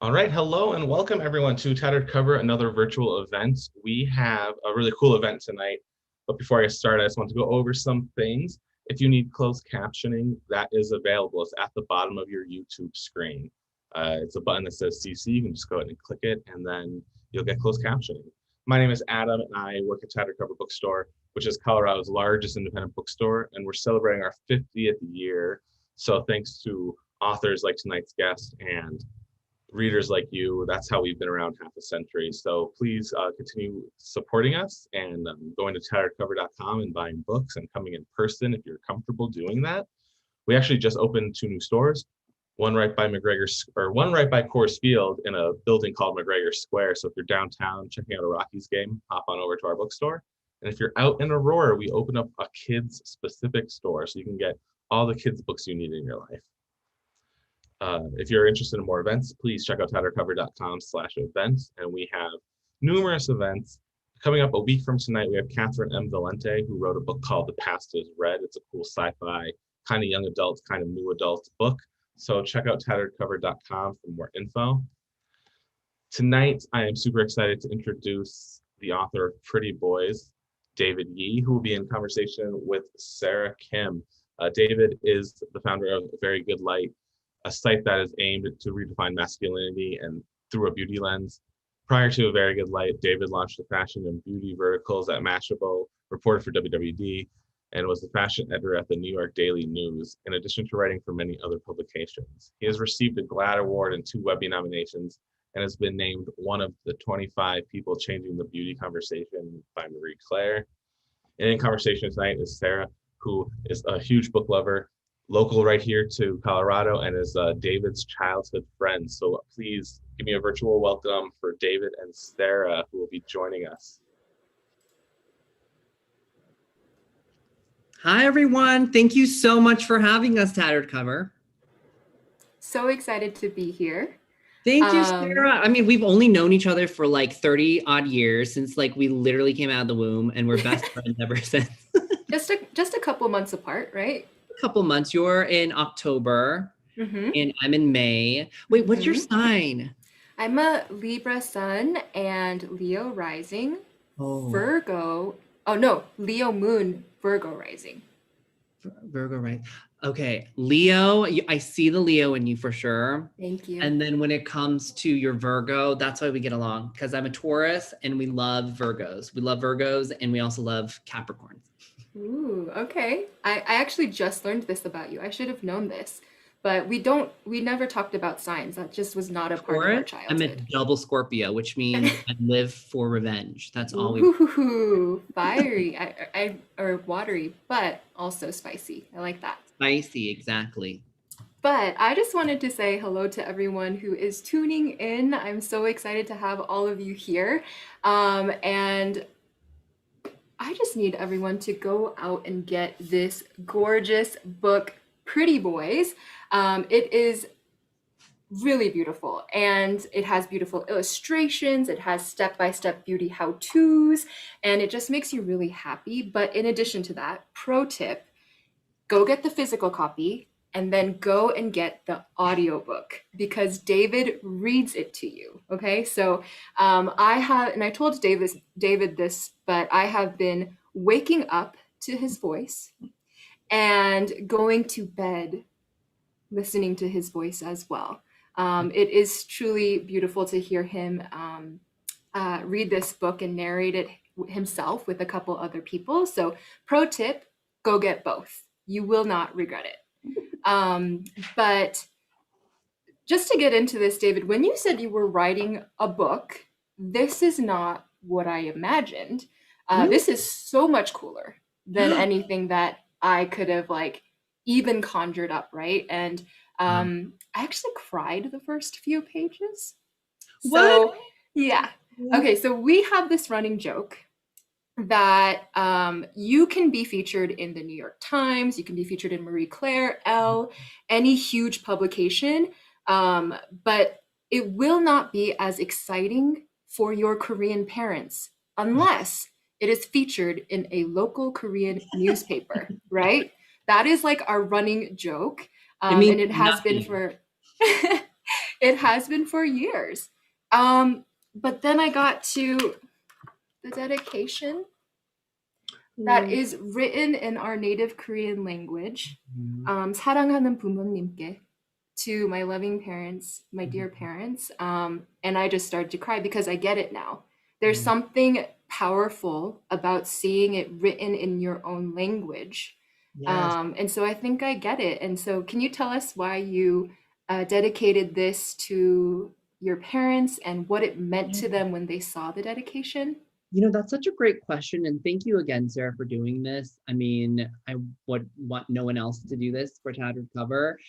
All right, hello and welcome everyone to Tattered Cover, another virtual event. We have a really cool event tonight, but before I start, I just want to go over some things. If you need closed captioning, that is available. It's at the bottom of your YouTube screen. It's a button that says CC. You can just go ahead and click it, and then you'll get closed captioning. My name is Adam, and I work at Tattered Cover Bookstore, which is Colorado's largest independent bookstore, and we're celebrating our 50th year. So thanks to authors like tonight's guest and readers like you, that's how we've been around half a century. So please continue supporting us and going to tatteredcover.com and buying books and coming in person if you're comfortable doing that. We actually just opened two new stores, one right by one right by Coors Field in a building called McGregor Square. So if you're downtown checking out a Rockies game, hop on over to our bookstore. And if you're out in Aurora, we open up a kids specific store so you can get all the kids books you need in your life. If you're interested in more events, please check out tattercover.com/events. And we have numerous events. Coming up a week from tonight, we have Catherine M. Valente, who wrote a book called The Past is Red. It's a cool sci-fi, kind of young adult, kind of new adult book. So check out tatteredcover.com for more info. Tonight, I am super excited to introduce the author of Pretty Boys, David Yee, who will be in conversation with Sarah Kim. David is the founder of Very Good Light, a site that is aimed to redefine masculinity and through a beauty lens. Prior to A Very Good Light, David launched the fashion and beauty verticals at Mashable, reported for WWD, and was the fashion editor at the New York Daily News, in addition to writing for many other publications. He has received a GLAAD Award and 2 Webby nominations, and has been named one of the 25 people changing the beauty conversation by Marie Claire. And in conversation tonight is Sarah, who is a huge book lover, local right here to Colorado, and is David's childhood friend. So please give me a virtual welcome for David and Sarah, who will be joining us. Hi, everyone. Thank you so much for having us, Tattered Cover. So excited to be here. Thank you, Sarah. I mean, we've only known each other for like 30 odd years since like we literally came out of the womb, and we're best friends ever since. just a couple months apart, right? A couple months. You're in October and I'm in May. Wait, what's your sign? I'm a Libra sun and Leo rising. Virgo. Oh no, Leo moon, Virgo rising. Virgo, right? Okay, Leo, I see the Leo in you for sure. Thank you. And then when it comes to your Virgo, that's why we get along, because I'm a Taurus and we love Virgos. We love Virgos and we also love Capricorns. Ooh, okay. I actually just learned this about you. I should have known this, but we never talked about signs. That just was not a part of our childhood. I'm a double Scorpio, which means I live for revenge. That's all we. Ooh, fiery, or watery, but also spicy. I like that. Spicy, exactly. But I just wanted to say hello to everyone who is tuning in. I'm so excited to have all of you here. And I just need everyone to go out and get this gorgeous book, Pretty Boys. It is really beautiful, and it has beautiful illustrations. It has step-by-step beauty how-tos, and it just makes you really happy. But in addition to that, pro tip, go get the physical copy and then go and get the audiobook, because David reads it to you. Okay, so I told David this, but I have been waking up to his voice and going to bed listening to his voice as well. It is truly beautiful to hear him read this book and narrate it himself with a couple other people. So pro tip, go get both. You will not regret it. But just to get into this, David, when you said you were writing a book, this is not what I imagined. This is so much cooler than anything that I could have even conjured up, right? And I actually cried the first few pages. So, yeah. Okay, so we have this running joke that you can be featured in the New York Times, you can be featured in Marie Claire, Elle, any huge publication, but it will not be as exciting for your Korean parents unless it is featured in a local Korean newspaper, right? That is like our running joke, and it has been for... It has been for years. But then I got to the dedication that is written in our native Korean language. 사랑하는 부모님께, to my loving parents, my dear parents. And I just started to cry because I get it now. There's something powerful about seeing it written in your own language. Yes. And so I think I get it. And so, can you tell us why you dedicated this to your parents and what it meant to them when they saw the dedication? That's such a great question. And thank you again, Sarah, for doing this. I mean, I would want no one else to do this for Tattered Cover.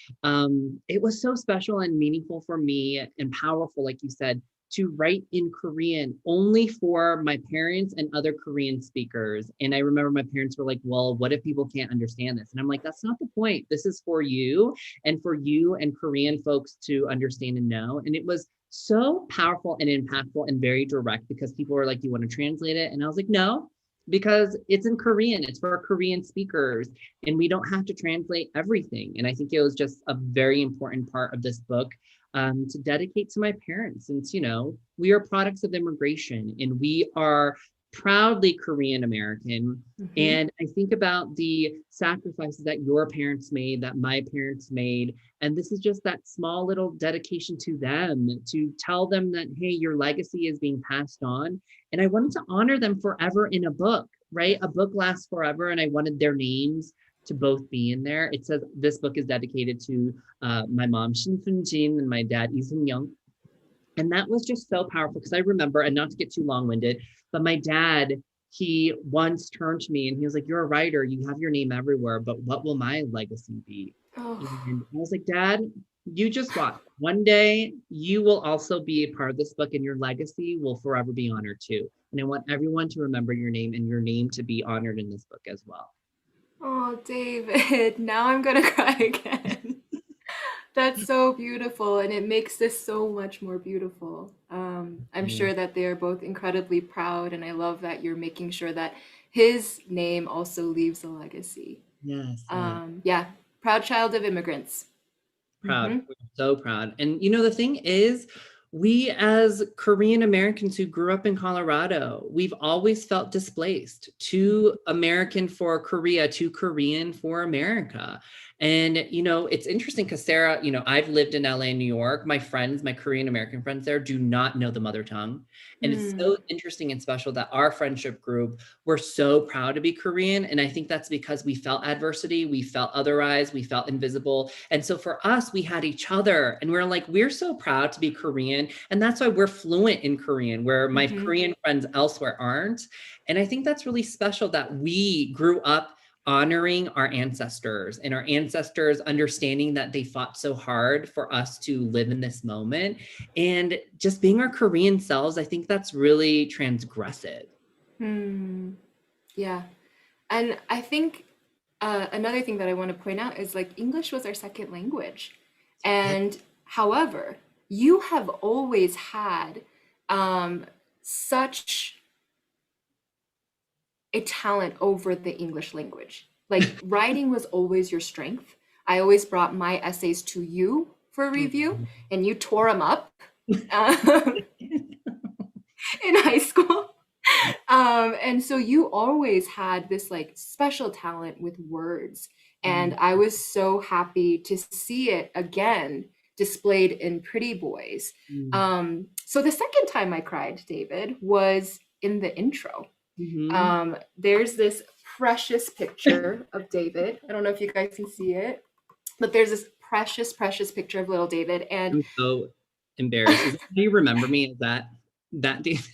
It was so special and meaningful for me and powerful, like you said, to write in Korean only for my parents and other Korean speakers. And I remember my parents were like, well, what if people can't understand this? And I'm like, that's not the point. This is for you and Korean folks to understand and know. And it was so powerful and impactful and very direct because people were like, you want to translate it? And I was like, no, because it's in Korean. It's for Korean speakers and we don't have to translate everything. And I think it was just a very important part of this book to dedicate to my parents. Since, we are products of immigration and we are proudly Korean American. And I think about the sacrifices that your parents made, that my parents made. And this is just that small little dedication to them, to tell them that, hey, your legacy is being passed on. And I wanted to honor them forever in a book, right? A book lasts forever. And I wanted their names to both be in there. It says this book is dedicated to my mom, Shin Sun Jin, and my dad, Lee Sun Young. And that was just so powerful because I remember, and not to get too long-winded, but my dad, he once turned to me and he was like, you're a writer, you have your name everywhere, but what will my legacy be? Oh. And I was like, Dad, you just watch. One day you will also be a part of this book and your legacy will forever be honored too. And I want everyone to remember your name and your name to be honored in this book as well. Oh, David, now I'm gonna cry again. That's so beautiful, and it makes this so much more beautiful. I'm sure that they're both incredibly proud, and I love that you're making sure that his name also leaves a legacy. Yes. Yeah, proud child of immigrants. Proud. We're so proud. And the thing is, we as Korean Americans who grew up in Colorado, we've always felt displaced, too American for Korea, too Korean for America. And, it's interesting because Sarah, I've lived in LA, New York. My friends, my Korean American friends there do not know the mother tongue. And it's so interesting and special that our friendship group, we're so proud to be Korean. And I think that's because we felt adversity, we felt otherized, we felt invisible. And so for us, we had each other and we're like, we're so proud to be Korean. And that's why we're fluent in Korean, where my Korean friends elsewhere aren't. And I think that's really special that we grew up honoring our ancestors and our ancestors understanding that they fought so hard for us to live in this moment and just being our Korean selves. I think that's really transgressive. Yeah. And I think another thing that I want to point out is like English was our second language. And however, you have always had such a talent over the English language. Like writing was always your strength. I always brought my essays to you for review and you tore them up in high school. And so you always had this like special talent with words. And I was so happy to see it again displayed in Pretty Boys. So the second time I cried, David, was in the intro. There's this precious picture of David. I don't know if you guys can see it, but there's this precious picture of little David. And I'm so embarrassed. Do you remember me as that David?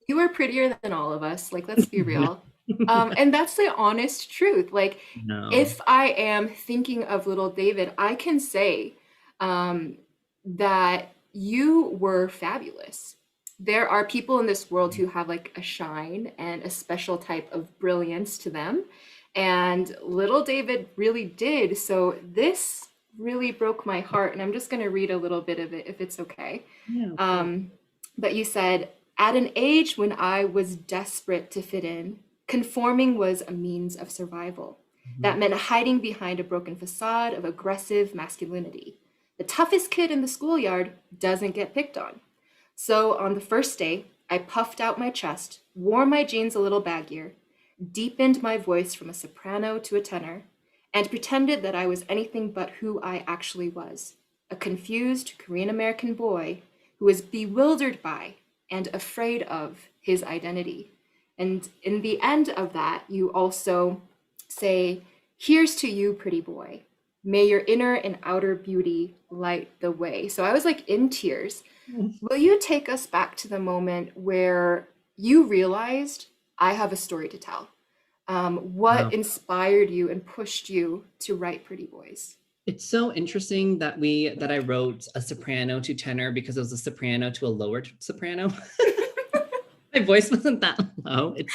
You were prettier than all of us. Like, let's be real. And that's the honest truth. Like, if I am thinking of little David, I can say that you were fabulous. There are people in this world who have like a shine and a special type of brilliance to them. And little David really did. So this really broke my heart. And I'm just going to read a little bit of it if it's okay. But you said, at an age when I was desperate to fit in, conforming was a means of survival. That meant hiding behind a broken facade of aggressive masculinity. The toughest kid in the schoolyard doesn't get picked on. So on the first day, I puffed out my chest, wore my jeans a little baggier, deepened my voice from a soprano to a tenor, and pretended that I was anything but who I actually was, a confused Korean American boy who was bewildered by and afraid of his identity. And in the end of that, you also say, "Here's to you, pretty boy. May your inner and outer beauty light the way." So I was like in tears. Will you take us back to the moment where you realized I have a story to tell? What Wow. inspired you and pushed you to write Pretty Boys? It's so interesting that I wrote a soprano to tenor because it was a soprano to a lower soprano. My voice wasn't that low. It's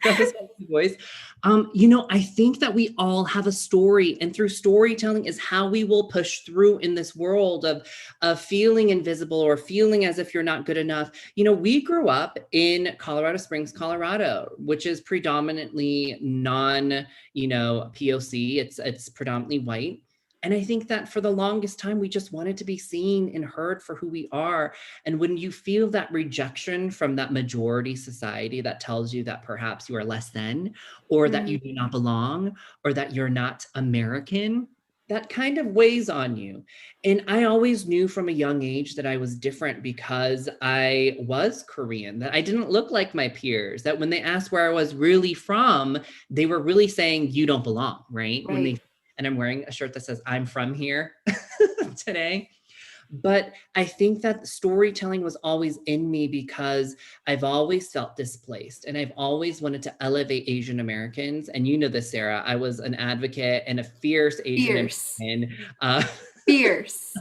totally voice. I think that we all have a story, and through storytelling is how we will push through in this world of feeling invisible or feeling as if you're not good enough. We grew up in Colorado Springs, Colorado, which is predominantly POC. It's predominantly white. And I think that for the longest time, we just wanted to be seen and heard for who we are. And when you feel that rejection from that majority society that tells you that perhaps you are less than, or that you Mm, do not belong, or that you're not American, that kind of weighs on you. And I always knew from a young age that I was different because I was Korean, that I didn't look like my peers, that when they asked where I was really from, they were really saying, you don't belong, right? right. And I'm wearing a shirt that says, I'm from here today. But I think that storytelling was always in me because I've always felt displaced and I've always wanted to elevate Asian Americans. And you know this, Sarah, I was an advocate and a fierce Asian Fierce. American. Fierce.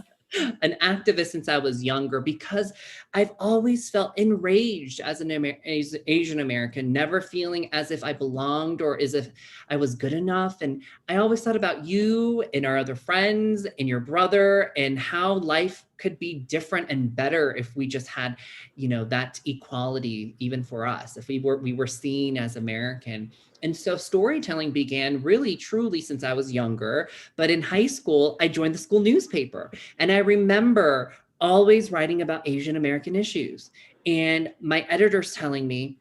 An activist since I was younger because I've always felt enraged as an Asian American, never feeling as if I belonged or as if I was good enough. And I always thought about you and our other friends and your brother and how life could be different and better if we just had, that equality even for us, if we were seen as American. And so storytelling began really truly since I was younger. But in high school, I joined the school newspaper. And I remember always writing about Asian American issues. And my editors telling me,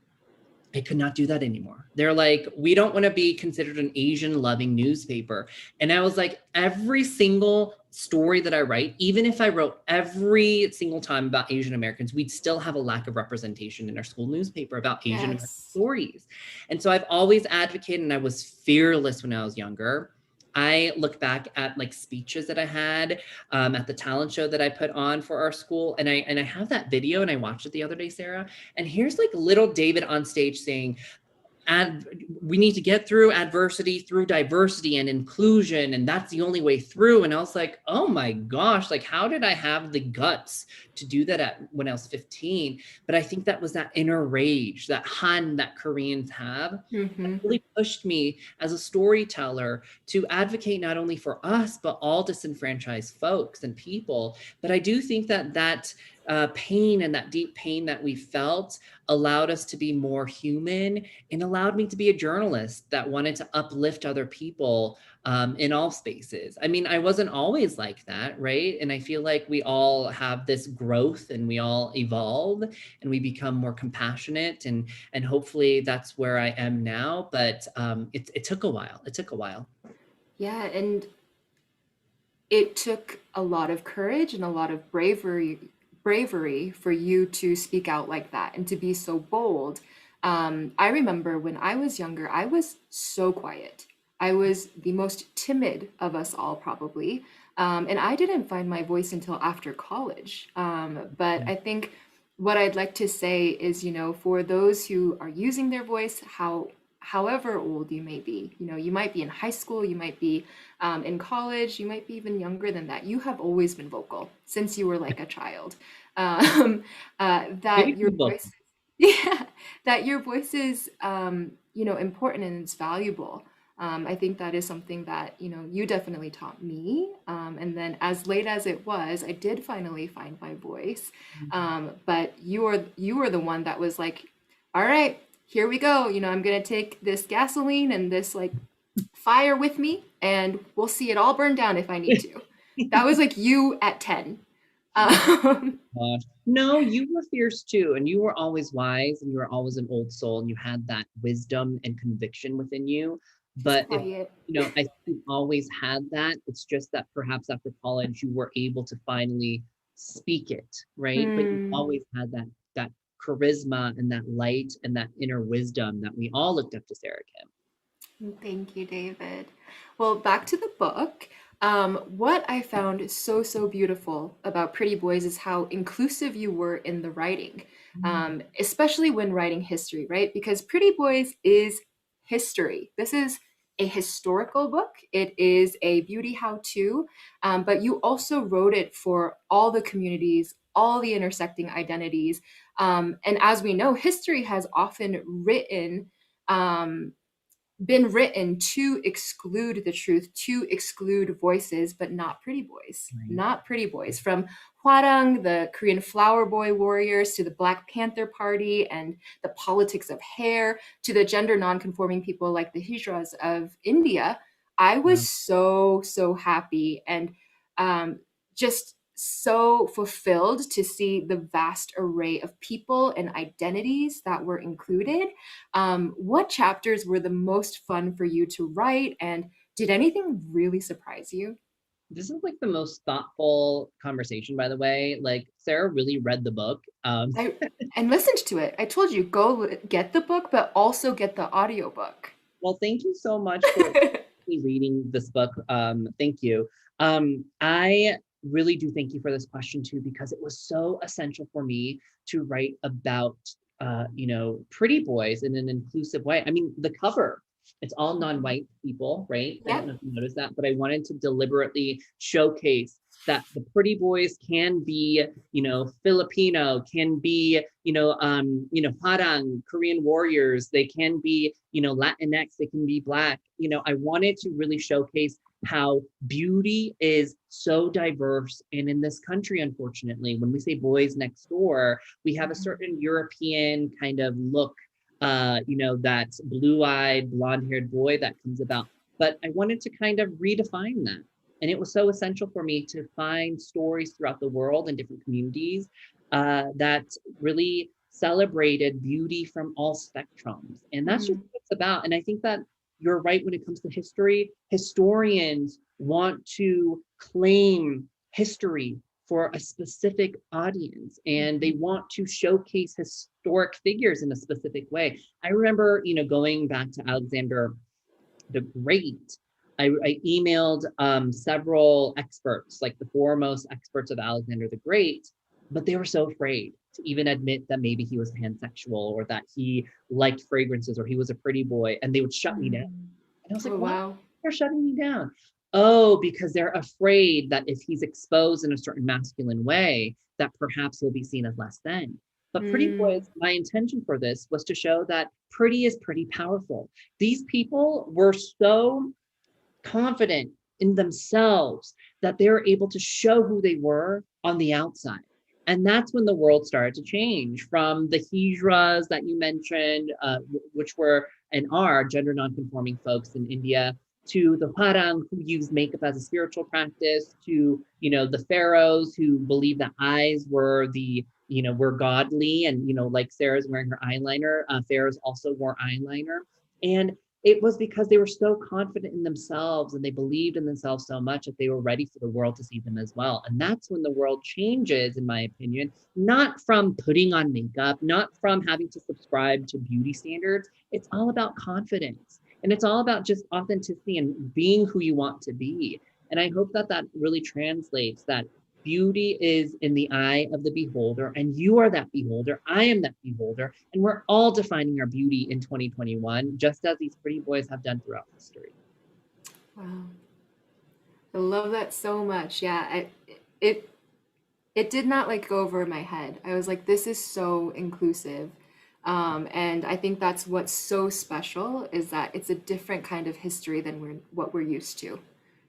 I could not do that anymore. They're like, we don't want to be considered an Asian loving newspaper. And I was like, every single story that I write, even if I wrote every single time about Asian Americans, we'd still have a lack of representation in our school newspaper about Asian American Yes. stories. And so I've always advocated, and I was fearless when I was younger. I look back at like speeches that I had at the talent show that I put on for our school. And I have that video and I watched it the other day, Sarah. And here's like little David on stage saying, we need to get through adversity through diversity and inclusion, and that's the only way through. And I was like, oh my gosh, like how did I have the guts to do that when I was 15? But I think that was that inner rage, that Han that Koreans have, that Mm-hmm. really pushed me as a storyteller to advocate not only for us but all disenfranchised folks and people. But I do think that pain and that deep pain that we felt allowed us to be more human and allowed me to be a journalist that wanted to uplift other people in all spaces. I mean, I wasn't always like that, right? And I feel like we all have this growth and we all evolve and we become more compassionate, and hopefully that's where I am now. But it took a while. It took a while. Yeah, and it took a lot of courage and a lot of bravery for you to speak out like that and to be so bold. I remember when I was younger, I was so quiet. I was the most timid of us all, probably. And I didn't find my voice until after college. But I think what I'd like to say is, for those who are using their voice, however old you may be, you might be in high school, you might be in college, you might be even younger than that. You have always been vocal since you were like a child. Maybe That your for both. voice, yeah, that your voice is, important and it's valuable. I think that is something that, you definitely taught me. And then as late as it was, I did finally find my voice. But you were the one that was like, all right, here we go. I'm gonna take this gasoline and this like fire with me, and we'll see it all burn down if I need to. That was like you at 10. Um, No, you were fierce too, and you were always wise, and you were always an old soul, and you had that wisdom and conviction within you. just But if quiet. I think you always had that. It's just that perhaps after college you were able to finally speak it, right? But you Hmm. always had that charisma and that light and that inner wisdom that we all looked up to Sarah Kim. Thank you, David. Well, back to the book. What I found so beautiful about Pretty Boys is how inclusive you were in the writing, especially when writing history, right? Because Pretty Boys is history. This is a historical book. It is a beauty how-to, but you also wrote it for all the communities, all the intersecting identities. And as we know, history has often um, been written to exclude the truth, to exclude voices, but not Pretty Boys. Right. Not Pretty Boys. From Hwarang, the Korean flower boy warriors, to the Black Panther Party and the politics of hair, to the gender nonconforming people like the Hijras of India, I Yeah. was so happy and just so fulfilled to see the vast array of people and identities that were included. What chapters were the most fun for you to write, and did anything really surprise you? This is like the most thoughtful conversation, by the way. Like Sarah really read the book. I and listened to it. I told you go get the book, but also get the audiobook. Well, thank you so much for reading this book. Thank you. I really do thank you for this question too, because it was so essential for me to write about, pretty boys in an inclusive way. I mean, the cover, it's all non-white people, right? I don't Yep. know if you noticed that, but I wanted to deliberately showcase that the pretty boys can be, Filipino, can be, Parang, Korean warriors, they can be, Latinx, they can be Black. I wanted to really showcase how beauty is so diverse. And in this country, unfortunately, when we say boys next door, we have a certain European kind of look, that blue-eyed, blonde-haired boy that comes about. But I wanted to kind of redefine that. And it was so essential for me to find stories throughout the world and different communities that really celebrated beauty from all spectrums. And that's just Mm, what it's about. And I think that you're right when it comes to history. Historians want to claim history for a specific audience, and they want to showcase historic figures in a specific way. I remember, going back to Alexander the Great. I emailed several experts, like the foremost experts of Alexander the Great, but they were so afraid to even admit that maybe he was pansexual or that he liked fragrances or he was a pretty boy, and they would shut me down. mm. And I was like, Oh, why? wow. They're shutting me down. Oh, because they're afraid that if he's exposed in a certain masculine way, that perhaps he'll be seen as less than. But Pretty Mm, Boys, my intention for this was to show that pretty is pretty powerful. These people were so confident in themselves that they were able to show who they were on the outside. And that's when the world started to change from the hijras that you mentioned, which were and are gender nonconforming folks in India, to the Hwarang who use makeup as a spiritual practice, to the pharaohs who believed that eyes were were godly, and like Sarah's wearing her eyeliner, pharaohs also wore eyeliner, and it was because they were so confident in themselves and they believed in themselves so much that they were ready for the world to see them as well. And that's when the world changes, in my opinion, not from putting on makeup, not from having to subscribe to beauty standards. It's all about confidence. And it's all about just authenticity and being who you want to be. And I hope that that really translates, that beauty is in the eye of the beholder, and you are that beholder. I am that beholder, and we're all defining our beauty in 2021, just as these pretty boys have done throughout history. wow. I love that so much. Yeah, it it did not like go over my head. I was like, this is so inclusive. And I think that's what's so special is that it's a different kind of history than what we're used to,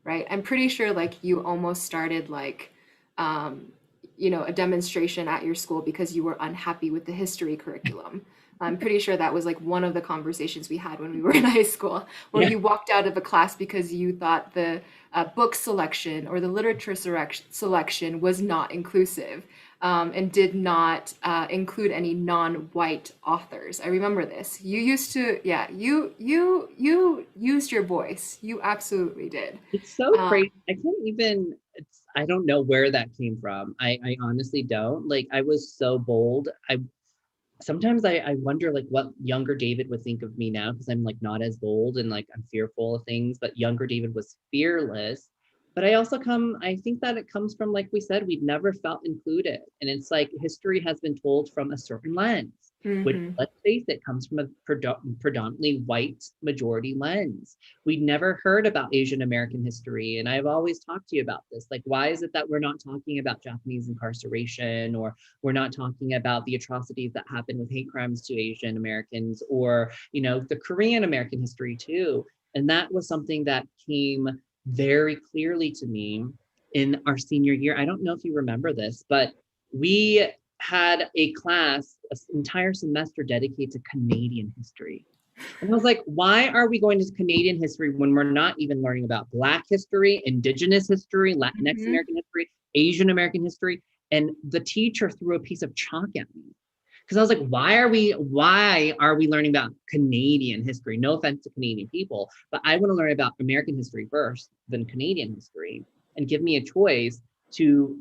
right? I'm pretty sure like you almost started like, um, a demonstration at your school because you were unhappy with the history curriculum. I'm pretty sure that was like one of the conversations we had when we were in high school, where Yeah. you walked out of a class because you thought the book selection or the literature selection was not inclusive, and did not include any non-white authors. I remember this. You used to, yeah, you used your voice. You absolutely did. It's so Um, crazy. I can't even, I don't know where that came from. I honestly don't. Like, I was so bold. Sometimes I wonder like what younger David would think of me now, because I'm like not as bold and like I'm fearful of things, but younger David was fearless. But I think that it comes from, like we said, we've never felt included. And it's like history has been told from a certain lens, which, mhm. let's face it, comes from a predominantly white majority lens. We'd never heard about Asian American history. And I've always talked to you about this. Like, why is it that we're not talking about Japanese incarceration, or we're not talking about the atrocities that happen with hate crimes to Asian Americans, or, the Korean American history too? And that was something that came very clearly to me in our senior year. I don't know if you remember this, but we had a class, an entire semester dedicated to Canadian history. And I was like, why are we going to Canadian history when we're not even learning about Black history, Indigenous history, Latinx Mhm. American history, Asian American history? And the teacher threw a piece of chalk at me, because I was like, why are we learning about Canadian history? No offense to Canadian people, but I want to learn about American history first, then Canadian history, and give me a choice to,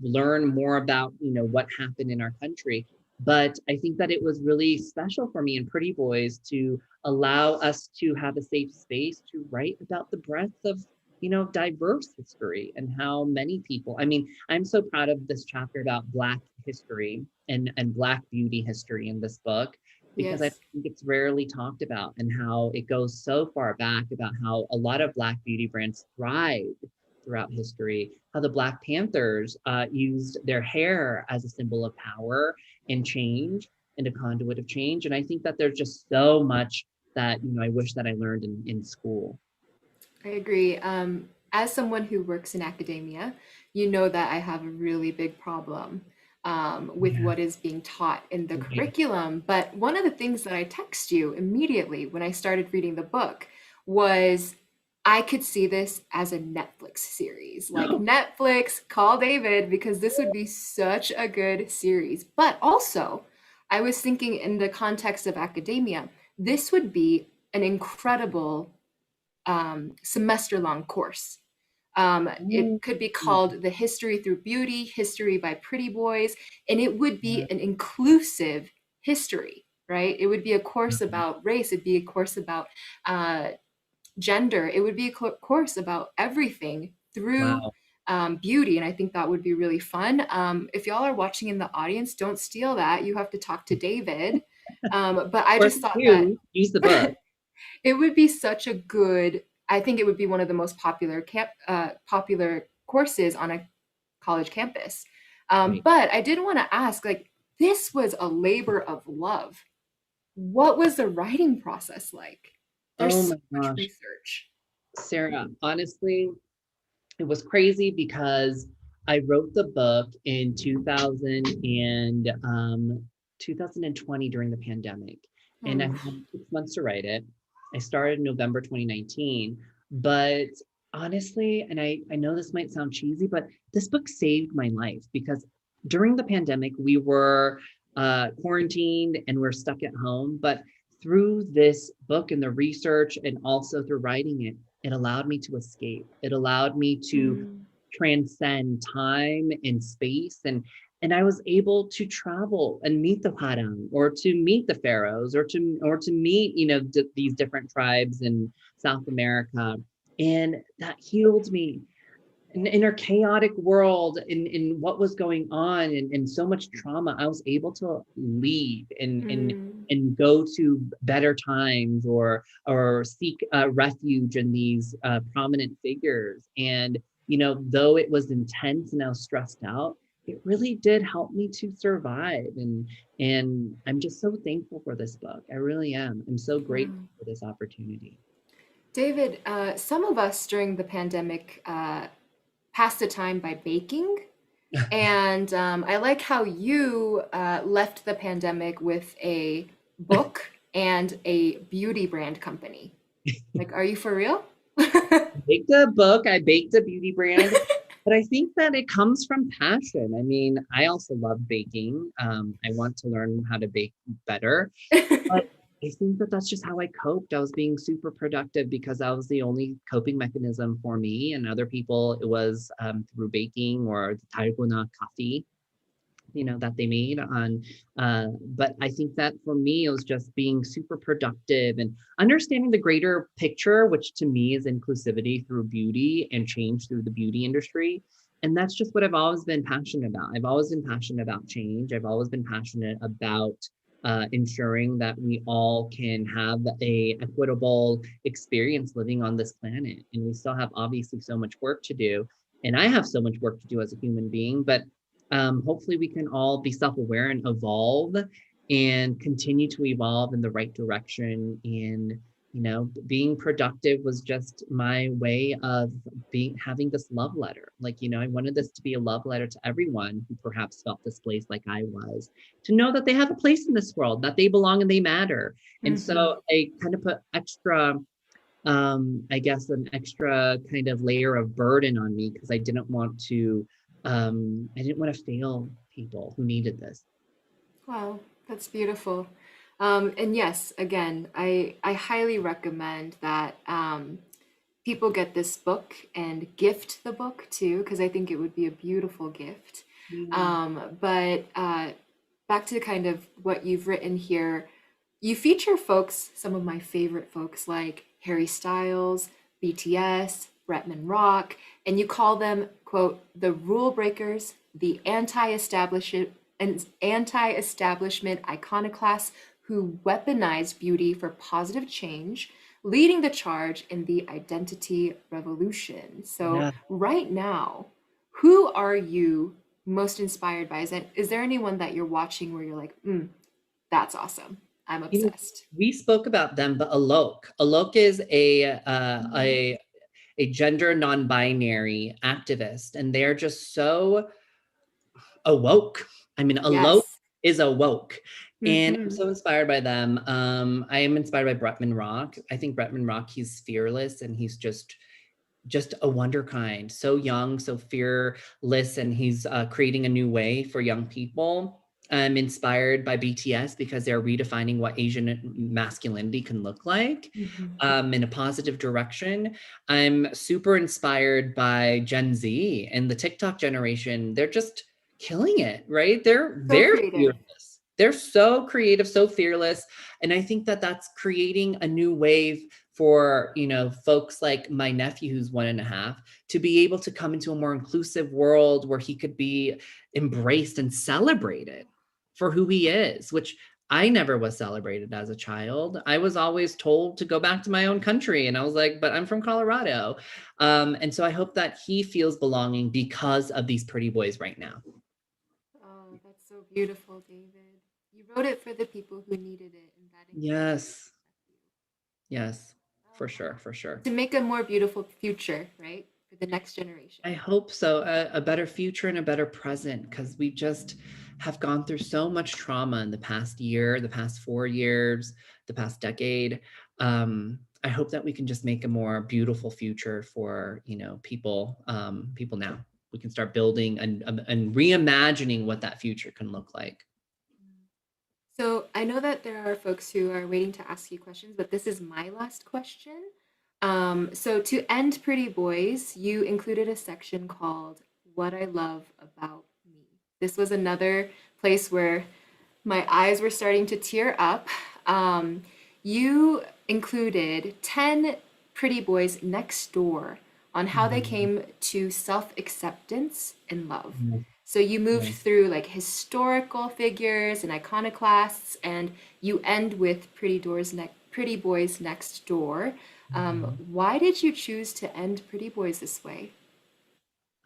learn more about, what happened in our country. But I think that it was really special for me and Pretty Boys to allow us to have a safe space to write about the breadth of, diverse history, and how many people. I mean, I'm so proud of this chapter about Black history and Black beauty history in this book, because I Yes. think it's rarely talked about, and how it goes so far back about how a lot of Black beauty brands thrived throughout history, how the Black Panthers used their hair as a symbol of power and change, and a conduit of change. And I think that there's just so much that, I wish that I learned in school. I agree. As someone who works in academia, you know that I have a really big problem with Yeah. what is being taught in the Right. curriculum. But one of the things that I text you immediately when I started reading the book was I could see this as a Netflix series. Like, Netflix, call David, because this would be such a good series. But also, I was thinking in the context of academia, this would be an incredible semester long course. It could be called The History Through Beauty, History by Pretty Boys, and it would be an inclusive history, right? It would be a course about race, it'd be a course about uh, gender, it would be a course about everything through Wow. beauty. And I think that would be really fun. If y'all are watching in the audience, don't steal that. You have to talk to David. But I Or just if thought that you use the book. it would be such a good, I think it would be one of the most popular courses on a college campus. Right. But I did want to ask, like, this was a labor of love. What was the writing process like? There's Oh so my much gosh, research. Sarah, honestly, it was crazy because I wrote the book in 2020 during the pandemic, and I Oh, had 6 months to write it. I started in November 2019, but honestly, and I know this might sound cheesy, but this book saved my life, because during the pandemic, we were quarantined and we're stuck at home. But through this book and the research, and also through writing it, it allowed me to escape. It allowed me to mm, transcend time and space, and I was able to travel and meet the Harang, or to meet the pharaohs, or to meet, these different tribes in South America. And that healed me in our chaotic world, in what was going on, and so much trauma. I was able to leave mm, and go to better times, or seek refuge in these prominent figures. And though it was intense and I was stressed out, it really did help me to survive. And I'm just so thankful for this book. I really am. I'm so grateful wow. for this opportunity. David, some of us during the pandemic passed the time by baking. And I like how you left the pandemic with a book and a beauty brand company. Like, are you for real? Baked a book, I baked a beauty brand, but I think that it comes from passion. I mean, I also love baking. I want to learn how to bake better, but I think that that's just how I coped. I was being super productive because that was the only coping mechanism for me. And other people, it was through baking or the dalgona coffee, that they made on. But I think that for me, it was just being super productive and understanding the greater picture, which to me is inclusivity through beauty and change through the beauty industry. And that's just what I've always been passionate about. I've always been passionate about change. I've always been passionate about ensuring that we all can have a equitable experience living on this planet. And we still have obviously so much work to do. And I have so much work to do as a human being, but hopefully we can all be self-aware and evolve and continue to evolve in the right direction. And being productive was just my way of having this love letter. Like, I wanted this to be a love letter to everyone who perhaps felt displaced like I was, to know that they have a place in this world, that they belong and they matter. And so I kind of put extra I guess an extra kind of layer of burden on me because I didn't want to fail people who needed this. Wow, that's beautiful. And yes, again, I highly recommend that people get this book and gift the book too, because I think it would be a beautiful gift. But back to kind of what you've written here, you feature folks, some of my favorite folks like Harry Styles, BTS, Bretman Rock, and you call them, quote, the rule breakers, the anti-establishment iconoclasts who weaponize beauty for positive change, leading the charge in the identity revolution. So Yeah. right now, who are you most inspired by? Is there anyone that you're watching where you're like, that's awesome. I'm obsessed. We spoke about them, but Alok is a gender non-binary activist, and they're just so awoke. I mean, Alok Yes. is awoke. And I'm Hmm. so inspired by them. I am inspired by Bretman Rock. I think Bretman Rock, he's fearless and he's just a wonder kind, so young, so fearless, and he's creating a new way for young people. I'm inspired by BTS because they're redefining what Asian masculinity can look like in a positive direction. I'm super inspired by Gen Z and the TikTok generation. They're just killing it, right? They're So very creative. fearless. They're so creative, so fearless. And I think that that's creating a new wave for folks like my nephew who's 1.5 to be able to come into a more inclusive world where he could be embraced and celebrated for who he is, which I never was celebrated as a child. I was always told to go back to my own country, and I was like, but I'm from Colorado. And so I hope that he feels belonging because of these pretty boys right now. Oh, that's so beautiful, David. You wrote it for the people who needed it, and that includes Yes, yes, oh, for sure, for sure. to make a more beautiful future, right? For the next generation. I hope so. A better future and a better present, because we just have gone through so much trauma in the past year, the past 4 years, the past decade. I hope that we can just make a more beautiful future for people. People now. We can start building and reimagining what that future can look like. So I know that there are folks who are waiting to ask you questions, but this is my last question. So to end Pretty Boys, you included a section called What I Love About Me. This was another place where my eyes were starting to tear up. You included 10 pretty boys next door on how they Mhm. came to self acceptance and love. Yeah, So you moved yeah. through like historical figures and iconoclasts, and you end with Pretty Boys Next Door. Mhm. Why did you choose to end Pretty Boys this way?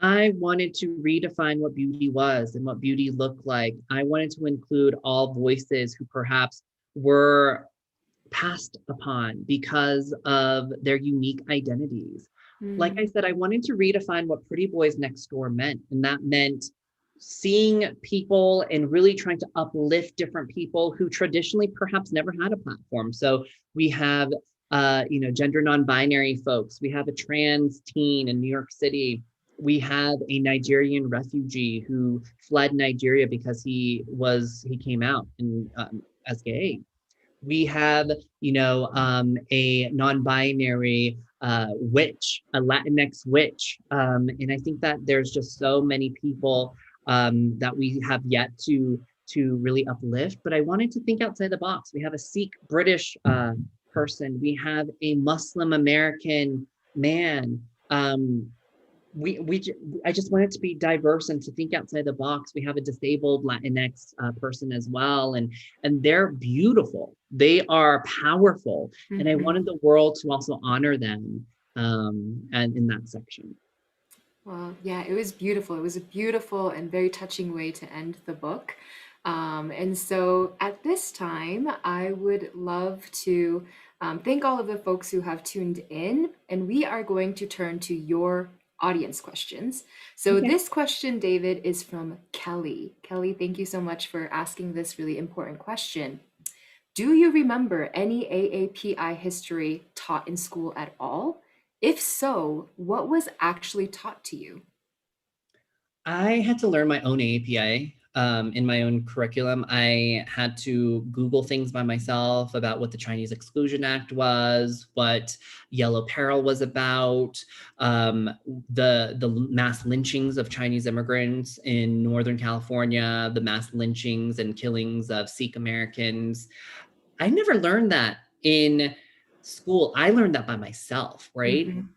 I wanted to redefine what beauty was and what beauty looked like. I wanted to include all voices who perhaps were passed upon because of their unique identities. Like I Mm, said, I wanted to redefine what Pretty Boys Next Door meant, and that meant seeing people and really trying to uplift different people who traditionally perhaps never had a platform. So we have, gender non-binary folks. We have a trans teen in New York City. We have a Nigerian refugee who fled Nigeria because he came out as gay. We have, a non-binary witch, a Latinx witch. And I think that there's just so many people that we have yet to really uplift. But I wanted to think outside the box. We have a Sikh British person. We have a Muslim American man. I just want it to be diverse and to think outside the box. We have a disabled Latinx person as well, and they're beautiful. They are powerful, and I wanted the world to also honor them, and in that section. Well, yeah, it was beautiful. It was a beautiful and very touching way to end the book. And so at this time, I would love to thank all of the folks who have tuned in, and we are going to turn to your audience questions. So Okay. this question, David, is from Kelly. Kelly, thank you so much for asking this really important question. Do you remember any AAPI history taught in school at all? If so, what was actually taught to you? I had to learn my own API in my own curriculum. I had to Google things by myself about what the Chinese Exclusion Act was, what Yellow Peril was about, the mass lynchings of Chinese immigrants in Northern California, the mass lynchings and killings of Sikh Americans. I never learned that in school. I learned that by myself, right? Mhm.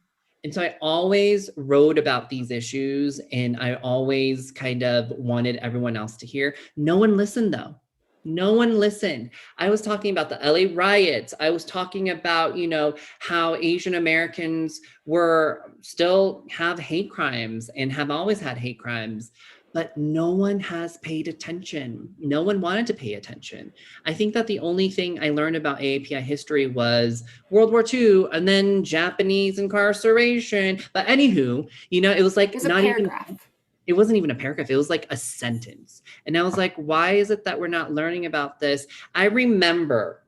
And so I always wrote about these issues, and I always kind of wanted everyone else to hear. No one listened though. No one listened. I was talking about the LA riots. I was talking about, how Asian Americans were still have hate crimes and have always had hate crimes, but no one has paid attention. No one wanted to pay attention. I think that the only thing I learned about AAPI history was World War II and then Japanese incarceration. But anywho, it was like There's a not even, paragraph. it wasn't even a paragraph. It was like a sentence. And I was like, why is it that we're not learning about this? I remember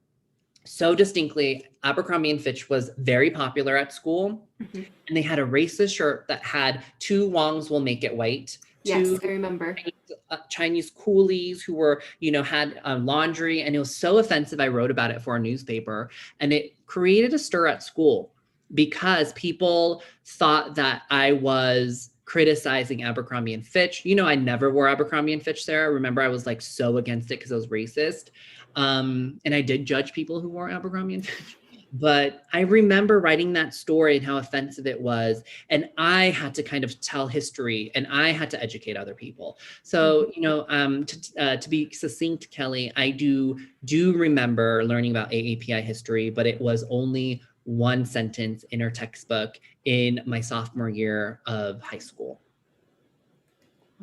so distinctly, Abercrombie and Fitch was very popular at school. Mhm. And they had a racist shirt that had two Wongs will make it white. Yes, Two I remember. Chinese coolies who were, had laundry, and it was so offensive. I wrote about it for a newspaper, and it created a stir at school because people thought that I was criticizing Abercrombie and Fitch. I never wore Abercrombie and Fitch, Sarah. Remember, I was like so against it because I was racist. And I did judge people who wore Abercrombie and Fitch. But I remember writing that story and how offensive it was. And I had to kind of tell history, and I had to educate other people. So, to be succinct, Kelly, I do remember learning about AAPI history, but it was only one sentence in our textbook in my sophomore year of high school.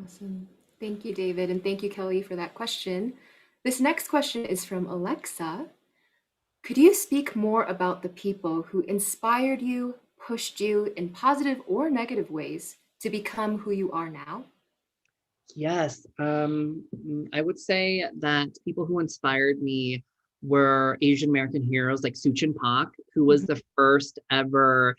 Awesome. Thank you, David. And thank you, Kelly, for that question. This next question is from Alexa. Could you speak more about the people who inspired you, pushed you in positive or negative ways to become who you are now? Yes, I would say that people who inspired me were Asian American heroes like Suchin Pak, who was the first ever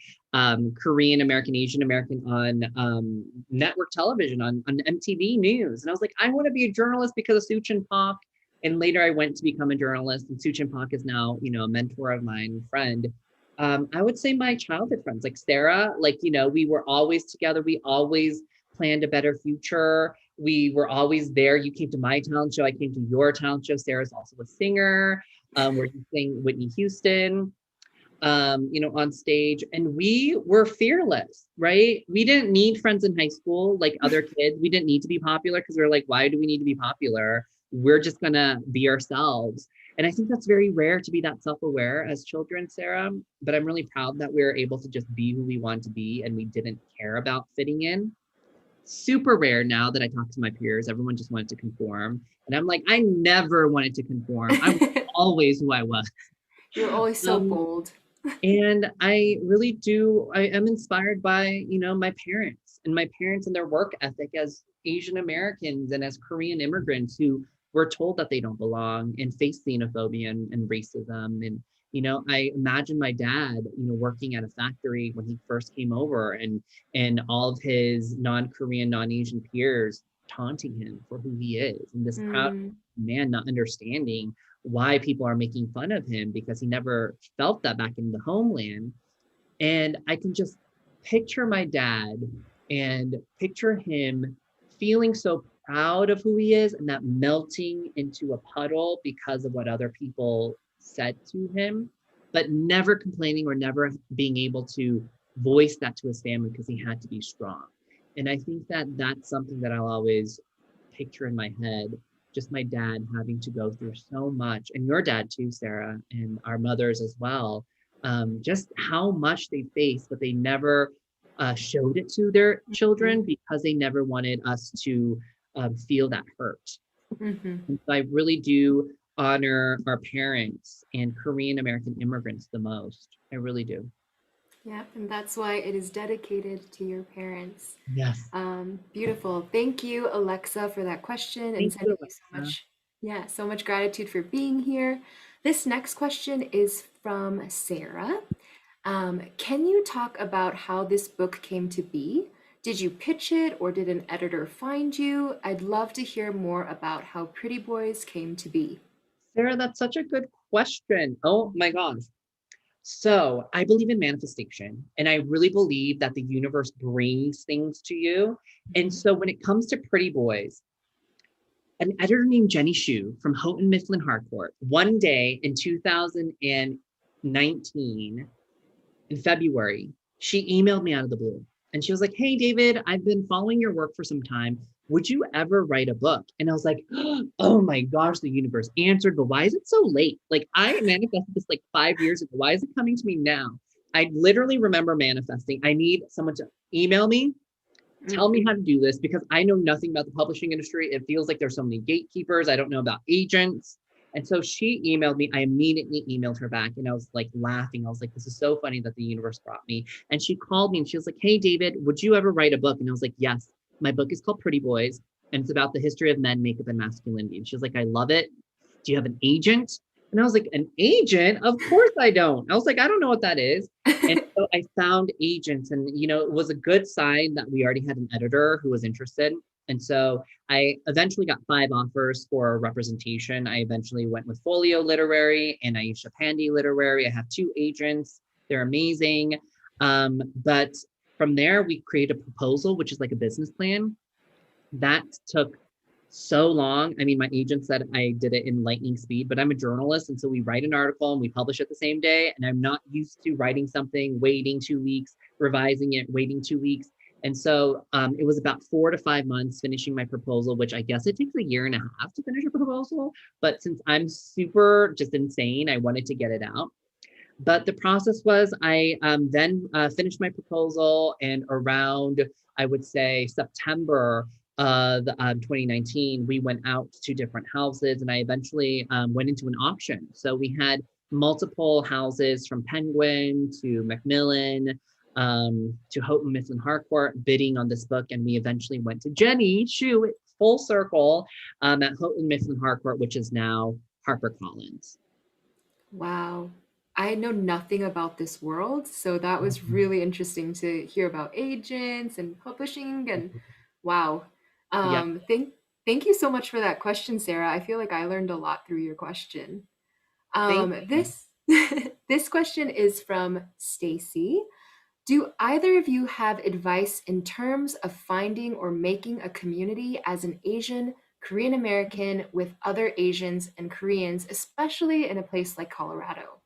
Korean American, Asian American on network television, on MTV News. And I was like, I want to be a journalist because of Suchin Pak. And later I went to become a journalist, and Suchin Pak is now, a mentor of mine, friend. I would say my childhood friends, like Sarah, we were always together. We always planned a better future. We were always there. You came to my talent show. I came to your talent show. Sarah's also a singer, where you sang Whitney Houston, on stage. And we were fearless, right? We didn't need friends in high school like other kids. We didn't need to be popular because we were like, why do we need to be popular? We're just gonna be ourselves. And I think that's very rare to be that self-aware as children, Sarah. But I'm really proud that we were able to just be who we want to be, and we didn't care about fitting in. Super rare now that I talk to my peers. Everyone just wanted to conform. And I'm like, I never wanted to conform. I was always who I was. You're always so bold. And I really do, I am inspired by, my parents and their work ethic as Asian Americans and as Korean immigrants who were told that they don't belong and face xenophobia and racism. And, I imagine my dad, working at a factory when he first came over and all of his non-Korean, non-Asian peers taunting him for who he is. And this proud Mm, man not understanding why people are making fun of him because he never felt that back in the homeland. And I can just picture my dad and picture him feeling so proud of who he is and that melting into a puddle because of what other people said to him, but never complaining or never being able to voice that to his family because he had to be strong. And I think that that's something that I'll always picture in my head, just my dad having to go through so much, and your dad too, Sarah, and our mothers as well, just how much they faced, but they never showed it to their children because they never wanted us to feel that hurt. mm-hmm. And so I really do honor our parents and Korean American immigrants the most. I really do. Yep, and that's why it is dedicated to your parents. Yes. Beautiful. Thank you, Alexa, for that question and Thank you, sending you so Alexa. much, yeah, so much gratitude for being here. This next question is from Sarah. Can you talk about how this book came to be? Did you pitch it or did an editor find you? I'd love to hear more about how Pretty Boys came to be. Sarah, that's such a good question. Oh my gosh. So I believe in manifestation, and I really believe that the universe brings things to you. And so when it comes to Pretty Boys, an editor named Jenny Shu from Houghton Mifflin Harcourt, one day in 2019, in February, she emailed me out of the blue. And she was like, "Hey, David, I've been following your work for some time. Would you ever write a book?" And I was like, "Oh my gosh, the universe answered, but why is it so late? Like, I manifested this like 5 years ago. Why is it coming to me now?" I literally remember manifesting. I need someone to email me, tell me Mhm. how to do this because I know nothing about the publishing industry. It feels like there's so many gatekeepers. I don't know about agents. And so she emailed me. I immediately emailed her back and I was like laughing. I was like, this is so funny that the universe brought me. And she called me and she was like, "Hey, David, would you ever write a book?" And I was like, "Yes. My book is called Pretty Boys and it's about the history of men, makeup, and masculinity." And she was like, "I love it. Do you have an agent?" And I was like, "An agent? Of course I don't." I was like, "I don't know what that is." And so I found agents, and it was a good sign that we already had an editor who was interested. And so I eventually got 5 offers for representation. I eventually went with Folio Literary and Aisha Pandy Literary. I have 2 agents. They're amazing. But from there, we created a proposal, which is like a business plan. That took so long. I mean, my agent said I did it in lightning speed, but I'm a journalist. And so we write an article and we publish it the same day. And I'm not used to writing something, waiting 2 weeks, revising it, waiting 2 weeks. And so it was about 4 to 5 months finishing my proposal, which I guess it takes a year and a half to finish a proposal. But since I'm super just insane, I wanted to get it out. But the process was I then finished my proposal, and around, I would say, September of 2019, we went out to different houses and I eventually went into an auction. So we had multiple houses from Penguin to Macmillan to Houghton Mifflin Harcourt bidding on this book. And we eventually went to Jenny Shu, full circle, at Houghton Mifflin Harcourt, which is now HarperCollins. Wow. I know nothing about this world, so that was really interesting to hear about agents and publishing and wow. Yeah, Thank you so much for that question, Sarah. I feel like I learned a lot through your question. thank you. This this question is from Stacy. Do either of you have advice in terms of finding or making a community as an Asian, Korean American with other Asians and Koreans, especially in a place like Colorado?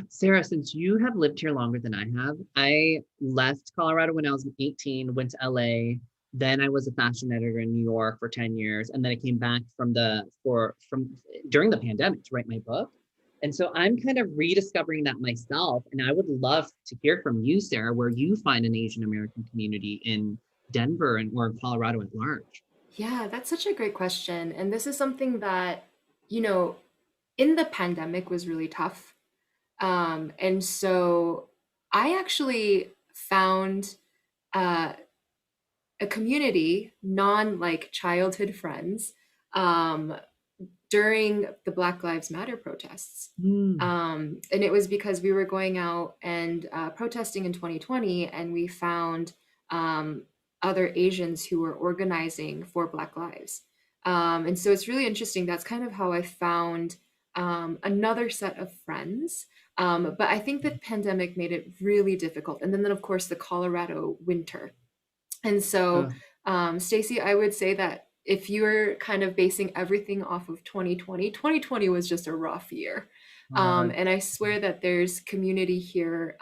Sarah, since you have lived here longer than I have, I left Colorado when I was 18, went to LA. Then I was a fashion editor in New York for 10 years. And then I came back from during the pandemic to write my book. And so I'm kind of rediscovering that myself. And I would love to hear from you, Sarah, where you find an Asian American community in Denver and or in Colorado at large. Yeah, that's such a great question. And this is something that, you know, in the pandemic was really tough. And so I actually found uh, a community, non like childhood friends, um, during the Black Lives Matter protests. Mm. And it was because we were going out and protesting in 2020, and we found um, other Asians who were organizing for Black Lives. And so it's really interesting. That's kind of how I found another set of friends. But I think the pandemic made it really difficult. And then, of course, the Colorado winter. And so, Uh, Stacey, I would say that if you're kind of basing everything off of 2020, 2020 was just a rough year. uh, And I swear that there's community here.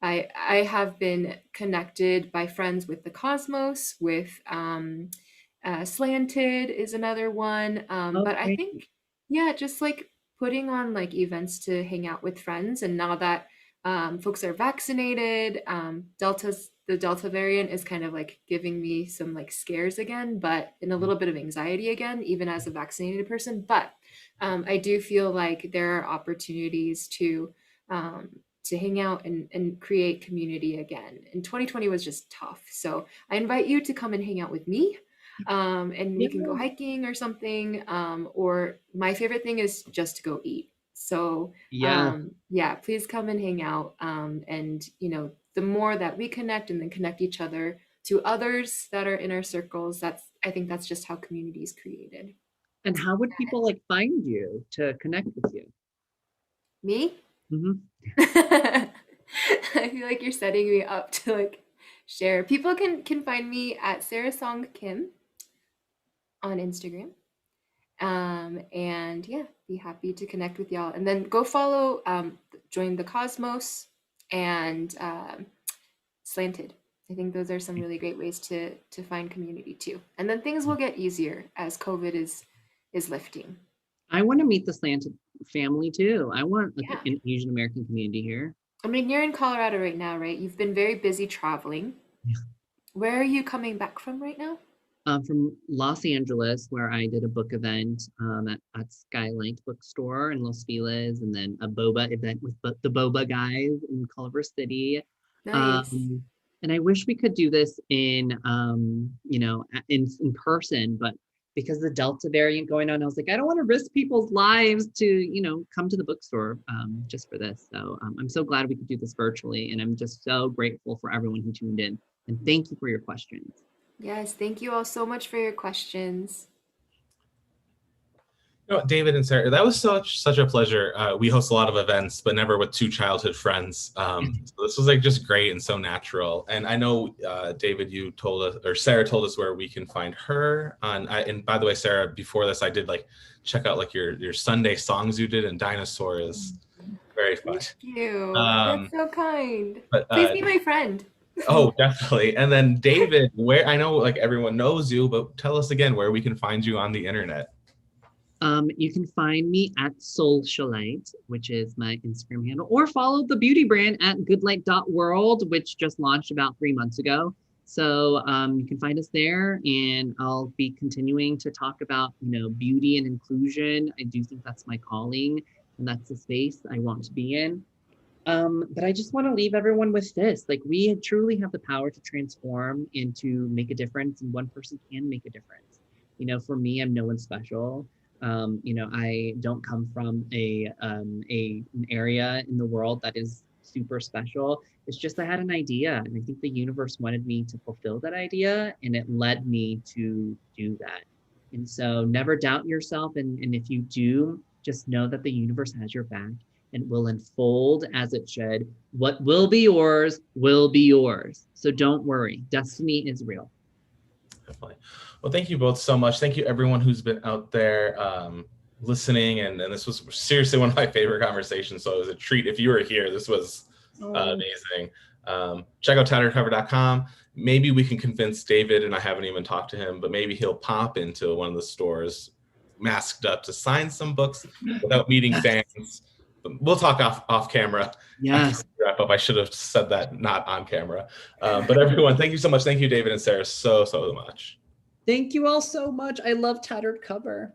I have been connected by friends with the Cosmos, with Slanted is another one. But I okay. think, yeah, just like putting on like events to hang out with friends. And now that folks are vaccinated, the Delta variant is kind of like giving me some like scares again, but in a little bit of anxiety again, even as a vaccinated person. But I do feel like there are opportunities um, to hang out and create community again. And 2020 was just tough. So I invite you to come and hang out with me. And we can go Yeah. hiking or something. Or my favorite thing is just to go eat. So Yeah. yeah, please come and hang out. And the more that we connect and then connect each other to others that are in our circles, I think that's just how community is created. And how would people like find you to connect with you? Me? Hmm. I feel like you're setting me up to like share. People can find me at Sarah Song Kim on Instagram. And yeah, be happy to connect with y'all. And then go follow, join the Cosmos and Slanted. I think those are some really great ways to find community too. And then things will get easier as COVID is lifting. I want to meet the Slanted family too. I want like Yeah. an Asian American community here. I mean, you're in Colorado right now, right? You've been very busy traveling. Yeah. Where are you coming back from right now? From Los Angeles, where I did a book event at Skylight Bookstore in Los Feliz, and then a boba event with the boba guys in Culver City. Nice. Um, and I wish we could do this in, in person, but because the Delta variant going on, I was like, I don't want to risk people's lives to, come to the bookstore just for this. So I'm so glad we could do this virtually, and I'm just so grateful for everyone who tuned in. And thank you for your questions. Yes, thank you all so much for your questions. David and Sarah, that was such a pleasure. We host a lot of events, but never with two childhood friends. So this was like just great and so natural. And I know, David, you told us, or Sarah told us where we can find her on. And by the way, Sarah, before this, I did like check out like your Sunday songs you did, and Dinosaur is very fun. Thank you. Um, That's so kind. but Please be my friend. oh, definitely. And then David, where I know like everyone knows you, but tell us again where we can find you on the internet. You can find me at Socialite, which is my Instagram handle, or follow the beauty brand at goodlight.world, which just launched about 3 months ago. So you can find us there, and I'll be continuing to talk about, beauty and inclusion. I do think that's my calling, and that's the space I want to be in. But I just want to leave everyone with this. Like, we truly have the power to transform and to make a difference, and one person can make a difference. For me, I'm no one special. I don't come from an area in the world that is super special. It's just I had an idea, and I think the universe wanted me to fulfill that idea, and it led me to do that. And so never doubt yourself. And if you do, just know that the universe has your back and will unfold as it should. What will be yours will be yours. So don't worry. Destiny is real. Definitely. Well, thank you both so much. Thank you everyone who's been out there listening. And this was seriously one of my favorite conversations. So it was a treat. If you were here, this was amazing. Check out tatteredcover.com. Maybe we can convince David, and I haven't even talked to him, but maybe he'll pop into one of the stores masked up to sign some books without meeting fans. We'll talk off camera. Yes. Wrap up. I should have said that not on camera. But everyone, thank you so much. Thank you, David and Sarah, so much. Thank you all so much. I love Tattered Cover.